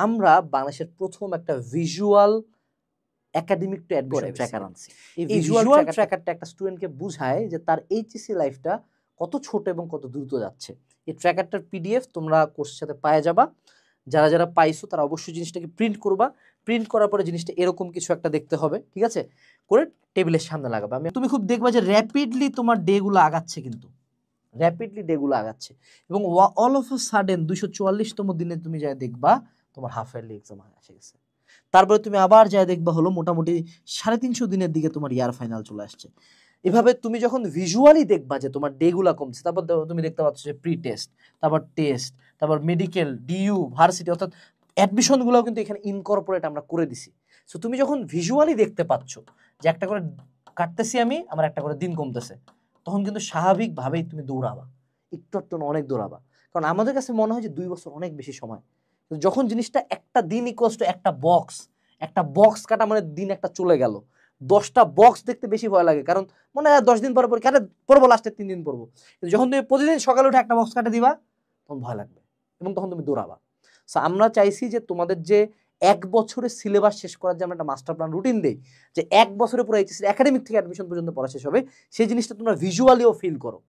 আমরা বাংলাদেশের প্রথম একটা visual academic two admission tracker আনছি। এই ভিজুয়াল ট্র্যাকারটা একটা স্টুডেন্টকে বুঝায় যে তার এইচএসসি লাইফটা কত ছোট এবং কত দ্রুত যাচ্ছে। এই ট্র্যাকারটার পিডিএফ তোমরা কোর্সের সাথে পায়ে যাবা। যারা যারা পাইছো তারা অবশ্যই জিনিসটাকে প্রিন্ট করবা। প্রিন্ট করার পরে জিনিসটা এরকম কিছু একটা দেখতে হবে, ঠিক আছে, করে টেবিলের সামনে লাগাবে। তুমি খুব দেখবা যে র্যাপিডলি তোমার ডেগুলো আগাচ্ছে, কিন্তু র্যাপিডলি ডেগুলো আগাচ্ছে এবং অল অফ আ সাডেন 244তম দিনে তুমি যাই দেখবা তোমার হাফ ইয়ারলি এক্সাম এসে গেছে। তারপরে তুমি আবার যাই দেখবা হলো মোটামুটি 350 দিনের দিকে তোমার ইয়ার ফাইনাল চলে আসছে। এভাবে তুমি যখন ভিজুয়ালি দেখবা যে তোমার ডেগুলা কমছে, তারপর তুমি দেখতে পাচ্ছ যে প্রি টেস্ট, তারপর টেস্ট, তারপর মেডিকেল, ডিইউ, ভার্সিটি, অর্থাৎ অ্যাডমিশনগুলোও কিন্তু এখানে ইনকর্পোরেট আমরা করে দিছি। সো তুমি যখন ভিজুয়ালি দেখতে পাচ্ছ যে একটা করে কাটতেছি আমি, আমার একটা করে দিন কমতেছে, তখন কিন্তু স্বাভাবিকভাবেই তুমি দৌড়াবা, একটু একটু অনেক দৌড়াবা। কারণ আমাদের কাছে মনে হয় যে 2 বছর অনেক বেশি সময়, যখন জিনিসটা একটা দিন ইকুয়ালস টু একটা বক্স কাটা মানে দিন একটা চলে গেল। 10টা বক্স দেখতে বেশি ভয় লাগে, কারণ মনে হয় 10 দিন পরে কাটে পড়বো, লাস্টের 3 দিন পড়বো। কিন্তু যখন তুমি প্রতিদিন সকালে উঠে একটা বক্স কাটে দিবা, তখন ভয় লাগবে এবং তখন তুমি দৌড়াবা। সো আমরা চাইছি যে তোমাদের যে 1 বছরের সিলেবাস শেষ করার যে আমরা একটা মাস্টার প্ল্যান রুটিন দেই, যে 1 বছরে পুরো এইচএসসি একাডেমিক থেকে অ্যাডমিশন পর্যন্ত পড়া শেষ হবে, সেই জিনিসটা তোমরা ভিজুয়ালিও ফিল করো।